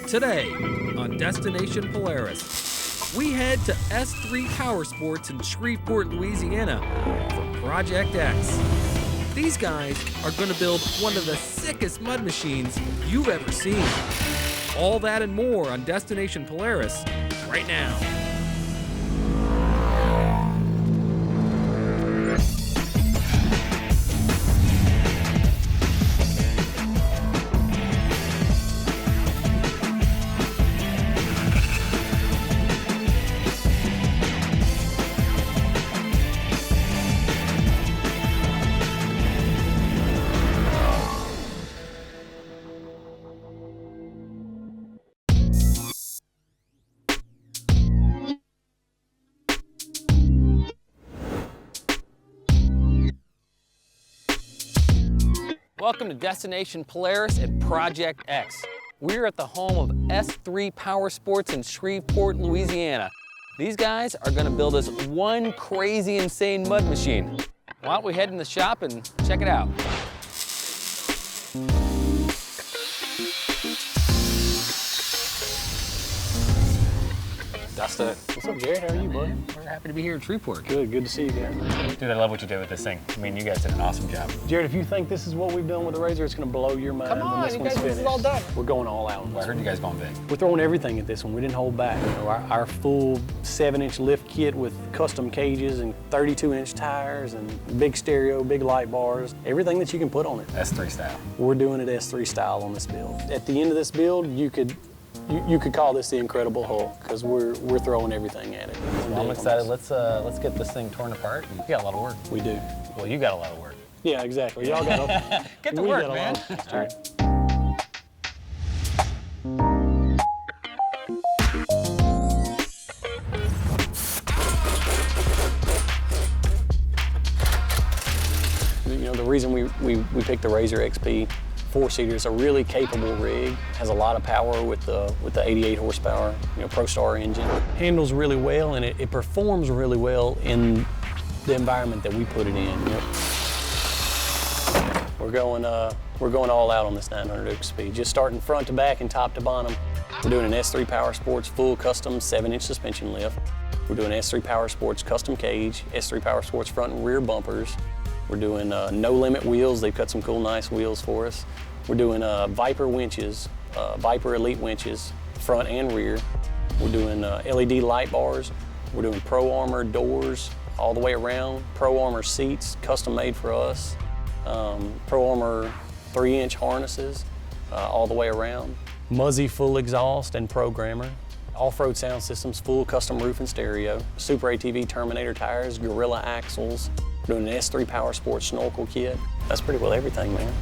Today on Destination Polaris, we head to S3 Powersports in Shreveport, Louisiana for Project X. These guys are going to build one of the sickest mud machines you've ever seen. All that and more on Destination Polaris right now. Welcome to Destination Polaris and Project X. We're at the home of S3 Powersports in Shreveport, Louisiana. These guys are going to build us one crazy, insane mud machine. Why don't we head in the shop and check it out? Dustin. What's up, Jared? How are you, bud? We're happy to be here in Shreveport. Good to see you guys. Dude, I love what you did with this thing. I mean, you guys did an awesome job. Jared, if you think this is what we've done with the Razor, it's going to blow your mind. Come on, when this you one's guys, finished. this is all done. We're going all out. Well, I heard you guys going big. We're throwing everything at this one. We didn't hold back. You know, our full 7-inch lift kit with custom cages and 32-inch tires and big stereo, big light bars, everything that you can put on it. S3 style. We're doing it S3 style on this build. At the end of this build, you could call this the Incredible Hulk because we're throwing everything at it. Well, I'm excited. Let's get this thing torn apart. You got a lot of work. We do. Well, you got a lot of work. Yeah, exactly. Y'all got to Get to work, man. All right. You know, the reason we picked the Razor XP 4-seater is a really capable rig, has a lot of power with the 88 horsepower, ProStar engine. Handles really well and it performs really well in the environment that we put it in. We're going all out on this 900 XP, just starting front to back and top to bottom. We're doing an S3 Powersports full custom 7-inch suspension lift. We're doing S3 Powersports custom cage, S3 Powersports front and rear bumpers. We're doing no limit wheels. They've cut some cool, nice wheels for us. We're doing Viper winches, Viper Elite winches, front and rear. We're doing LED light bars. We're doing Pro Armor doors all the way around. Pro Armor seats, custom made for us. Pro Armor 3-inch harnesses all the way around. Muzzy full exhaust and programmer. Off-road sound systems, full custom roof and stereo. Super ATV Terminator tires, Gorilla axles. We're doing an S3 Powersports snorkel kit. That's pretty well everything, man.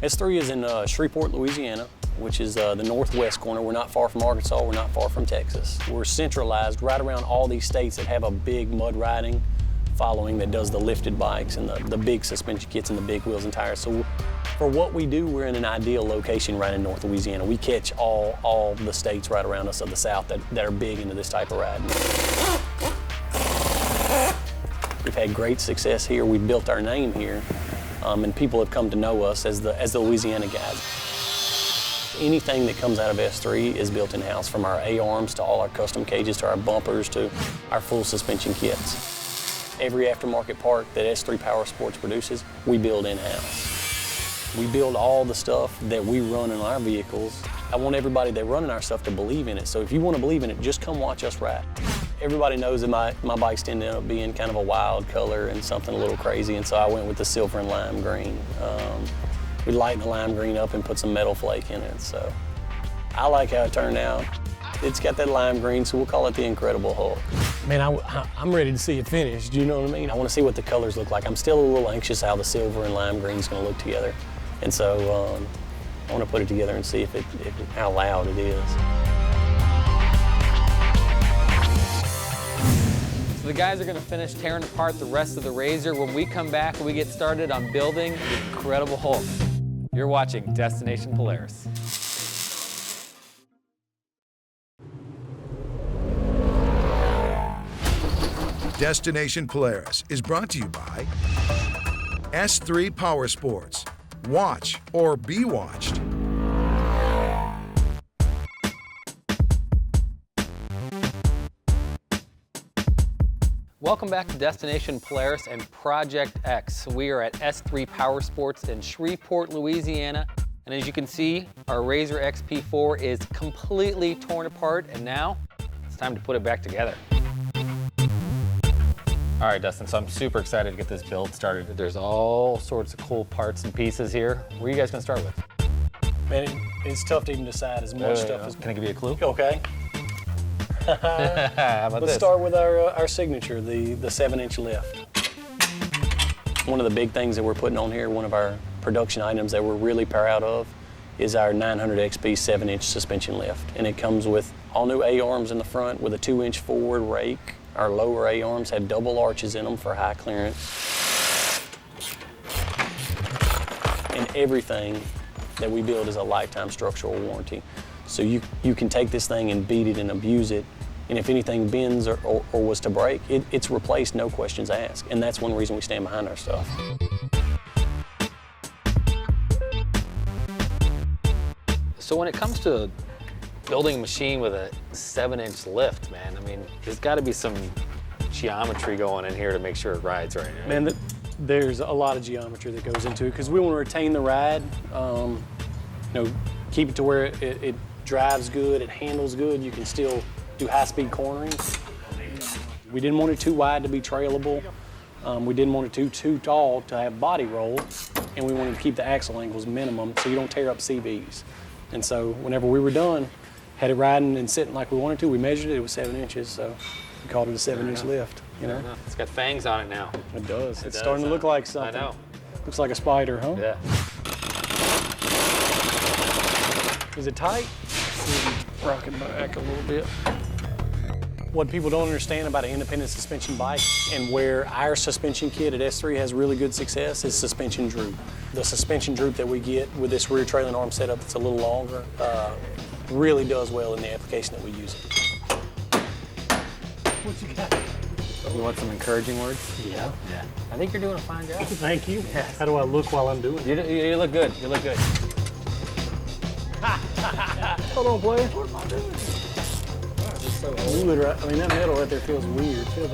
S3 is in Shreveport, Louisiana, which is the northwest corner. We're not far from Arkansas, we're not far from Texas. We're centralized right around all these states that have a big mud riding following that does the lifted bikes and the big suspension kits and the big wheels and tires. So for what we do, we're in an ideal location right in North Louisiana. We catch all the states right around us of the South that are big into this type of riding. We've had great success here. We've built our name here, and people have come to know us as the Louisiana guys. Anything that comes out of S3 is built in-house, from our A-arms to all our custom cages to our bumpers to our full suspension kits. Every aftermarket part that S3 Powersports produces, we build in-house. We build all the stuff that we run in our vehicles. I want everybody that run in our stuff to believe in it. So if you want to believe in it, just come watch us ride. Everybody knows that my bikes tend to end up being kind of a wild color and something a little crazy, and so I went with the silver and lime green. We lightened the lime green up and put some metal flake in it, so I like how it turned out. It's got that lime green, so we'll call it the Incredible Hulk. Man, I'm ready to see it finished, you know what I mean? I want to see what the colors look like. I'm still a little anxious how the silver and lime green is going to look together. And so I want to put it together and see how loud it is. So the guys are going to finish tearing apart the rest of the Razor. When we come back, we get started on building the Incredible Hulk. You're watching Destination Polaris. Destination Polaris is brought to you by S3 Powersports. Watch or be watched. Welcome back to Destination Polaris and Project X. We are at S3 Powersports in Shreveport, Louisiana. And as you can see, our Razor XP4 is completely torn apart, and now it's time to put it back together. All right, Dustin, so I'm super excited to get this build started. There's all sorts of cool parts and pieces here. What are you guys gonna start with? Man, it's tough to even decide as much stuff as... Can I give you a clue? Okay. How about Let's this? start with our signature, the 7-inch lift. One of the big things that we're putting on here, one of our production items that we're really proud of, is our 900 XP 7-inch suspension lift. And it comes with all new A-arms in the front with a 2-inch forward rake. Our lower A-arms have double arches in them for high clearance. And everything that we build is a lifetime structural warranty. So you can take this thing and beat it and abuse it, and if anything bends or was to break, it's replaced, no questions asked. And that's one reason we stand behind our stuff. So when it comes to building a machine with a 7-inch lift, man, I mean, there's gotta be some geometry going in here to make sure it rides right. Man, there's a lot of geometry that goes into it because we want to retain the ride, keep it to where it drives good, it handles good, you can still do high-speed cornering. We didn't want it too wide to be trailable. We didn't want it too tall to have body roll, and we wanted to keep the axle angles minimum so you don't tear up CVs. And so whenever we were done, had it riding and sitting like we wanted to, we measured it, it was 7 inches, so we called it a 7-inch lift, you know? It's got fangs on it now. It does. It's starting to look like something. I know. Looks like a spider, huh? Yeah. Is it tight? Rocking back a little bit. What people don't understand about an independent suspension bike and where our suspension kit at S3 has really good success is suspension droop. The suspension droop that we get with this rear trailing arm setup that's a little longer really does well in the application that we use it. What you got? You want some encouraging words? Yeah. Yeah. I think you're doing a fine job. Thank you. Yes. How do I look while I'm doing it? You look good. You look good. Hold on, player. What am I doing? That metal right there feels weird. Feel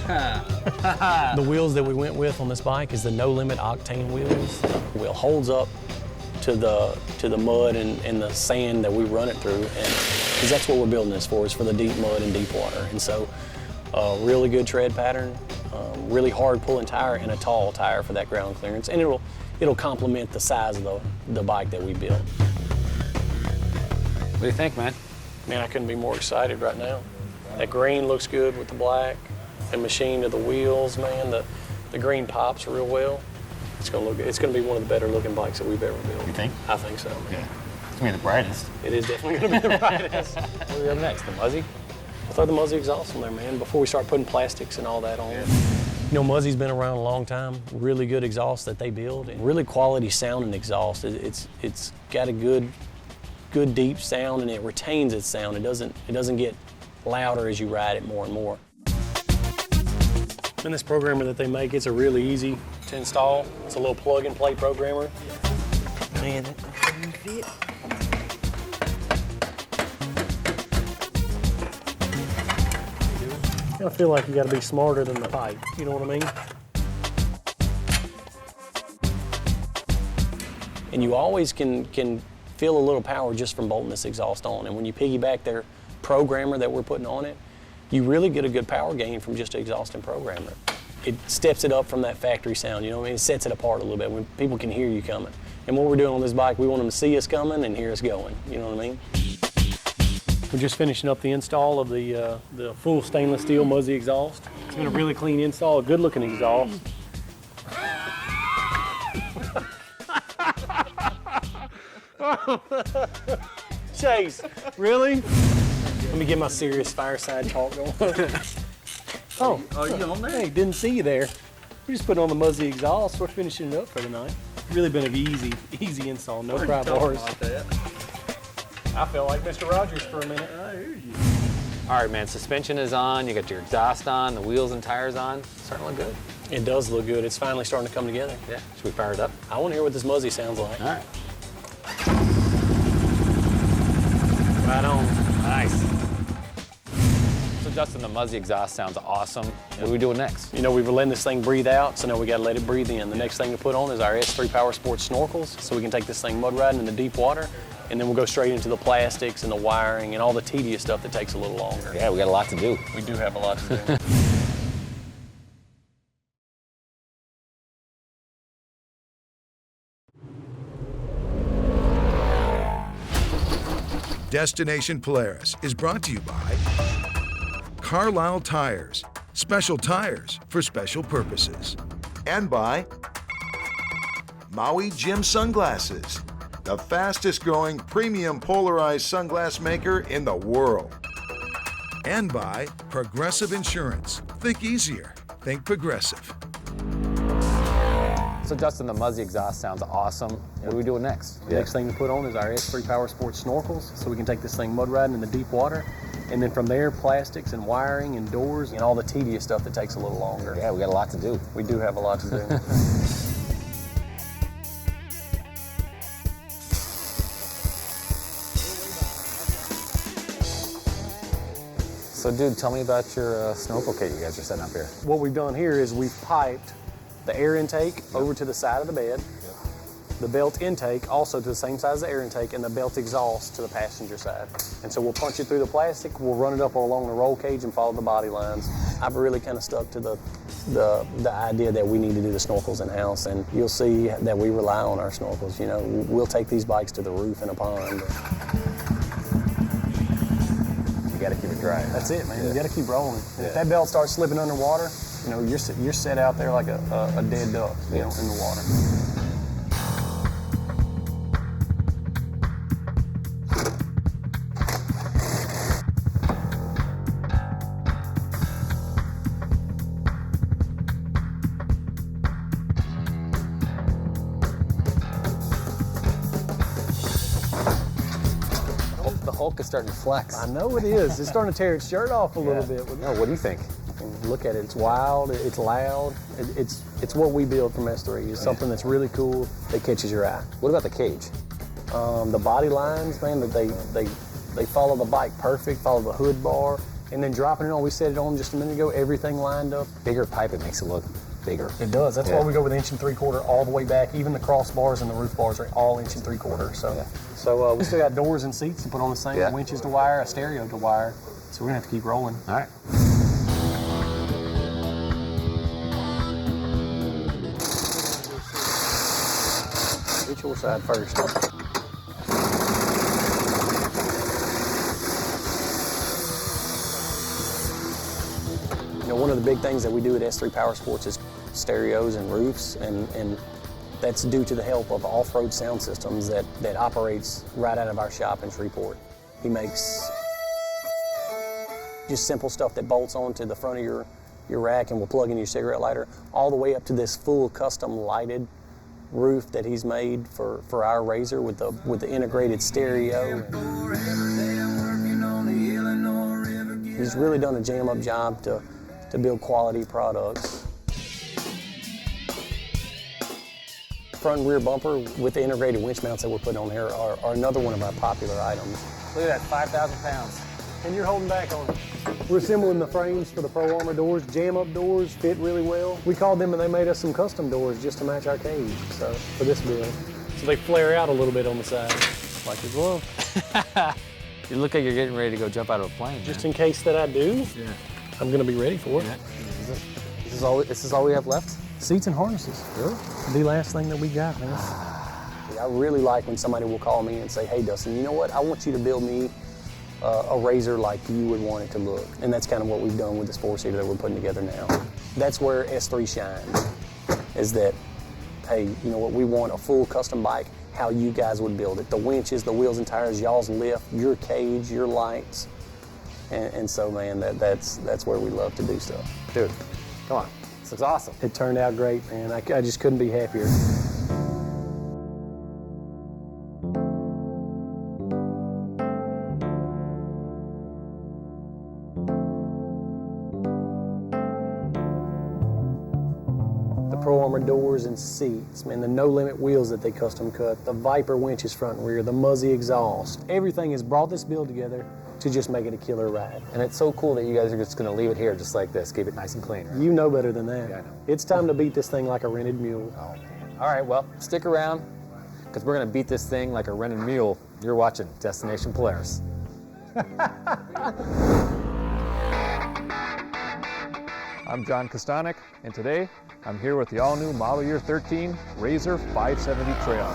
that. The wheels that we went with on this bike is the No Limit Octane wheels. The wheel holds up to the mud and the sand that we run it through, and because that's what we're building this for, is for the deep mud and deep water. And so, really good tread pattern, really hard pulling tire, and a tall tire for that ground clearance, and it'll complement the size of the bike that we built. What do you think, man? Man, I couldn't be more excited right now. That green looks good with the black. The machine of the wheels, man, the green pops real well. It's gonna be one of the better looking bikes that we've ever built. You think? I think so, man. Yeah. It's gonna be the brightest. It is definitely gonna be the brightest. What do we have next? The Muzzy? We'll throw the Muzzy exhaust on there, man, before we start putting plastics and all that on. Yeah. You know, Muzzy's been around a long time. Really good exhaust that they build, and really quality sounding exhaust. It's got a good deep sound, and it retains its sound. It doesn't get louder as you ride it more and more. And this programmer that they make, it's a really easy to install. It's a little plug-and-play programmer. Man, that doesn't fit. I feel like you got to be smarter than the pipe. You know what I mean? And you always can feel a little power just from bolting this exhaust on. And when you piggyback their programmer that we're putting on it, you really get a good power gain from just an exhaust and programmer. It steps it up from that factory sound, you know what I mean? It sets it apart a little bit when people can hear you coming. And what we're doing on this bike, we want them to see us coming and hear us going, you know what I mean? We're just finishing up the install of the full stainless steel Muzzy exhaust. It's been a really clean install, a good looking exhaust. Chase, really? Let me get my serious fireside talk going. Oh, you on there? Hey, didn't see you there. We just put on the Muzzy exhaust. We're finishing it up for the night. Really been an easy install, no pry bars. I felt like Mr. Rogers for a minute. I hear you. All right, man, suspension is on, you got your exhaust on, the wheels and tires on. Starting to look good. It does look good. It's finally starting to come together. Yeah, should we fire it up? I want to hear what this Muzzy sounds like. All right. Right on. Nice. So Justin, the Muzzy exhaust sounds awesome. What are we doing next? You know, we were letting this thing breathe out, so now we got to let it breathe in. The next thing to put on is our S3 Powersports snorkels, so we can take this thing mud riding in the deep water, and then we'll go straight into the plastics and the wiring and all the tedious stuff that takes a little longer. Yeah, we got a lot to do. We do have a lot to do. Destination Polaris is brought to you by Carlisle Tires, special tires for special purposes. And by Maui Jim Sunglasses, the fastest growing premium polarized sunglass maker in the world. And by Progressive Insurance. Think easier. Think Progressive. So Justin, the Muzzy exhaust sounds awesome. What are we doing next? The next thing to put on is our S3 Powersports snorkels, so we can take this thing mud riding in the deep water, and then from there, plastics and wiring and doors and all the tedious stuff that takes a little longer. Yeah, we got a lot to do. We do have a lot to do. So dude, tell me about your snorkel kit you guys are setting up here. What we've done here is we've piped the air intake over to the side of the bed, the belt intake also to the same side as the air intake, and the belt exhaust to the passenger side. And so we'll punch it through the plastic, we'll run it up along the roll cage and follow the body lines. I've really kind of stuck to the idea that we need to do the snorkels in-house, and you'll see that we rely on our snorkels. You know, we'll take these bikes to the roof in a pond. You got to keep it dry. That's it, man. Yeah. You got to keep rolling. Yeah. If that belt starts slipping underwater, you know, you're set out there like a dead duck, you know, in the water. The Hulk is starting to flex. I know it is. It's starting to tear its shirt off a little bit. No, what do you think? And look at it. It's wild. It's loud. It's what we build from S3. It's something that's really cool that catches your eye. What about the cage? The body lines, man, that they follow the bike perfect. Follow the hood bar, and then dropping it on. We set it on just a minute ago. Everything lined up. Bigger pipe, it makes it look bigger. It does. That's Yeah. why we go with 1 3/4 all the way back. Even the crossbars and the roof bars are all 1 3/4. So, Yeah. so we still got doors and seats to put on the same, Yeah. winches to wire, a stereo to wire. So we're gonna have to keep rolling. All right. Which your side first? You know, one of the big things that we do at S3 Powersports is stereos and roofs, and that's due to the help of off-road sound systems that operates right out of our shop in Shreveport. He makes just simple stuff that bolts onto the front of your rack and will plug in your cigarette lighter, all the way up to this full custom lighted roof that he's made for our Razor with the integrated stereo. He's really done a jam-up job to build quality products. Front and rear bumper with the integrated winch mounts that we're putting on here are another one of our popular items. Look at that, 5,000 pounds. And you're holding back on it. We're assembling the frames for the Pro Armor doors. Jam-up doors fit really well. We called them and they made us some custom doors just to match our cage, so for this build. So they flare out a little bit on the side, like your glove. You look like you're getting ready to go jump out of a plane. Just in case that I do, I'm gonna be ready for it. Yeah. This is all we have left? Seats and harnesses. Really? The last thing that we got, man. I really like when somebody will call me and say, hey, Dustin, you know what? I want you to build me a Razor like you would want it to look. And that's kind of what we've done with this four-seater that we're putting together now. That's where S3 shines, is that, hey, you know what? We want a full custom bike, how you guys would build it. The winches, the wheels and tires, y'all's lift, your cage, your lights. And so, man, that's where we love to do stuff. Dude, come on. This looks awesome. It turned out great, man. I just couldn't be happier. Pro Armor doors and seats, man, the No Limit wheels that they custom cut, the Viper winches front and rear, the Muzzy exhaust. Everything has brought this build together to just make it a killer ride. And it's so cool that you guys are just going to leave it here just like this, keep it nice and clean. Right? You know better than that. Yeah, I know. It's time to beat this thing like a rented mule. Oh, man. All right, well, stick around, because we're going to beat this thing like a rented mule. You're watching Destination Polaris. I'm John Kostanek, and today I'm here with the all-new Model Year 13 RZR 570 Trail.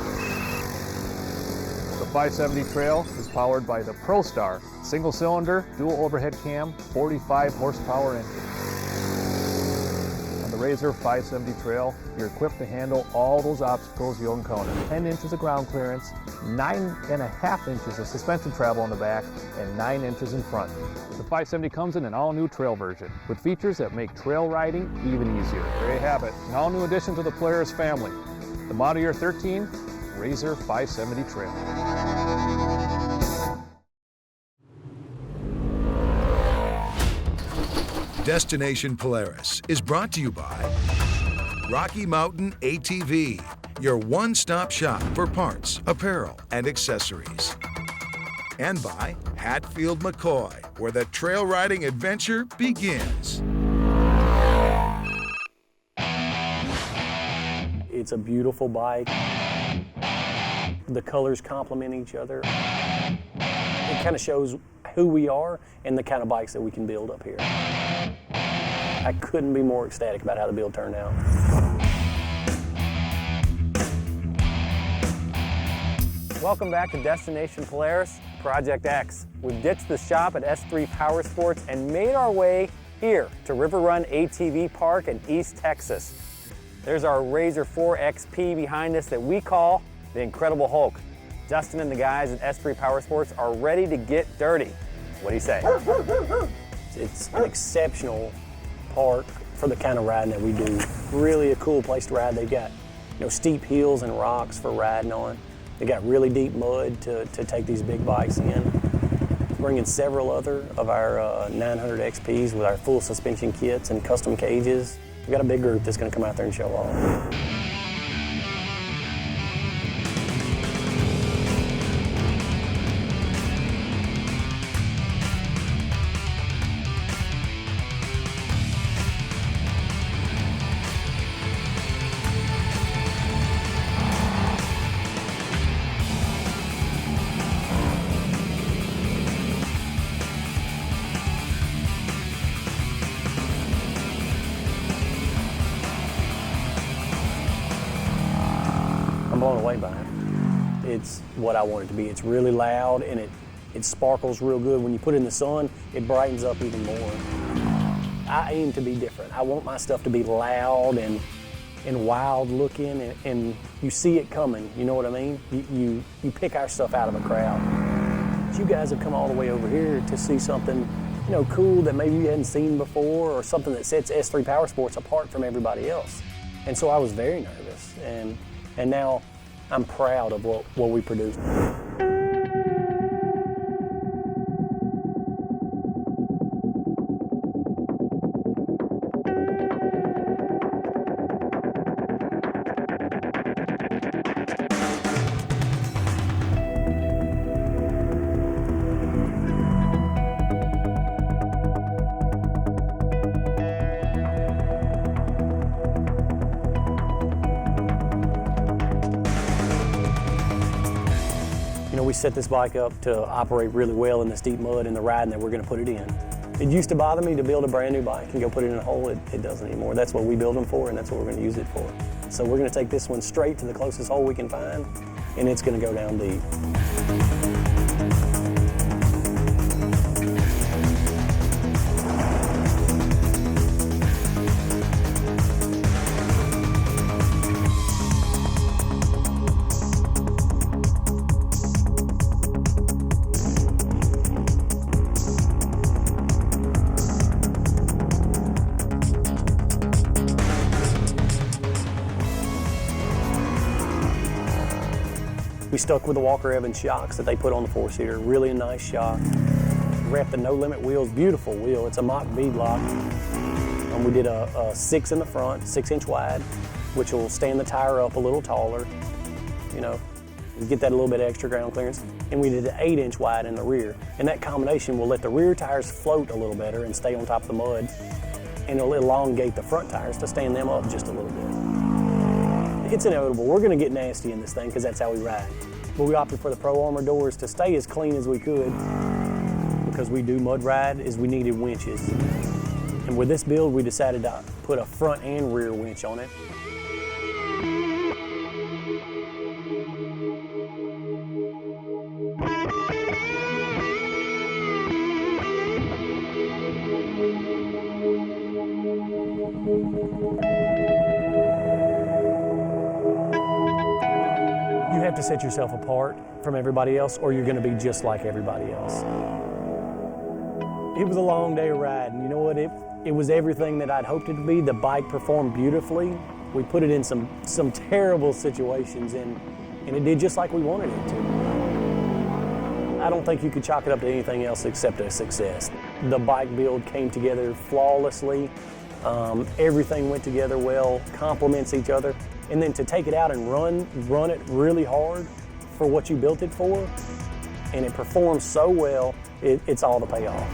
The 570 Trail is powered by the ProStar single-cylinder, dual overhead cam, 45 horsepower engine. On the RZR 570 Trail, you're equipped to handle all those obstacles you'll encounter. 10 inches of ground clearance, 9.5 inches of suspension travel on the back, and 9 inches in front. The 570 comes in an all-new trail version with features that make trail riding even easier. There you have it, an all-new addition to the Polaris family, the Model Year 13 RZR 570 Trail. Destination Polaris is brought to you by Rocky Mountain ATV, your one-stop shop for parts, apparel, and accessories. And by Hatfield McCoy, where the trail riding adventure begins. It's a beautiful bike. The colors complement each other. It kind of shows who we are and the kind of bikes that we can build up here. I couldn't be more ecstatic about how the build turned out. Welcome back to Destination Polaris, Project X. We've ditched the shop at S3 Powersports and made our way here to River Run ATV Park in East Texas. There's our RZR 4 XP behind us that we call the Incredible Hulk. Dustin and the guys at S3 Powersports are ready to get dirty. What do you say? It's an exceptional park for the kind of riding that we do. Really a cool place to ride. They've got, steep hills and rocks for riding on. They got really deep mud to take these big bikes in. Bringing several other of our 900 XPs with our full suspension kits and custom cages. We've got a big group that's going to come out there and show off. I'm blown away by it. It's what I want it to be. It's really loud and it sparkles real good. When you put it in the sun, it brightens up even more. I aim to be different. I want my stuff to be loud and wild looking and you see it coming, you know what I mean? You pick our stuff out of a crowd. But you guys have come all the way over here to see something cool that maybe you hadn't seen before or something that sets S3 Powersports apart from everybody else. And so I was very nervous and now I'm proud of what we produced. We set this bike up to operate really well in this deep mud and the riding that we're going to put it in. It used to bother me to build a brand new bike and go put it in a hole. It doesn't anymore. That's what we build them for and that's what we're going to use it for. So we're going to take this one straight to the closest hole we can find and it's going to go down deep. We stuck with the Walker Evans shocks that they put on the four-seater. Really a nice shock. Wrapped the No Limit wheels, beautiful wheel. It's a mock bead lock We did a 6 in the front, 6-inch wide, which will stand the tire up a little taller, you know, get that a little bit extra ground clearance. And we did an 8-inch wide in the rear. And that combination will let the rear tires float a little better and stay on top of the mud. And it'll elongate the front tires to stand them up just a little bit. It's inevitable. We're gonna get nasty in this thing because that's how we ride. But we opted for the Pro Armor doors to stay as clean as we could because we do mud ride, is we needed winches. And with this build, we decided to put a front and rear winch on it. You have to set yourself apart from everybody else or you're gonna be just like everybody else. It was a long day of riding. You know what? It was everything that I'd hoped it to be. The bike performed beautifully. We put it in some terrible situations and it did just like we wanted it to. I don't think you could chalk it up to anything else except a success. The bike build came together flawlessly. Everything went together well, complements each other. And then to take it out and run it really hard for what you built it for, and it performs so well, it's all the payoff.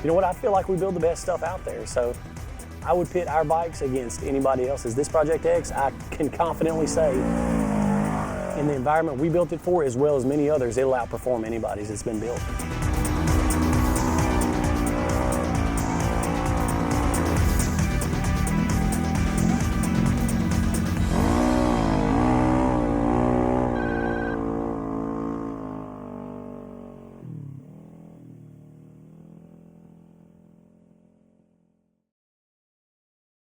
You know what, I feel like we build the best stuff out there, so I would pit our bikes against anybody else's. This Project X, I can confidently say, in the environment we built it for, as well as many others, it'll outperform anybody's that's been built.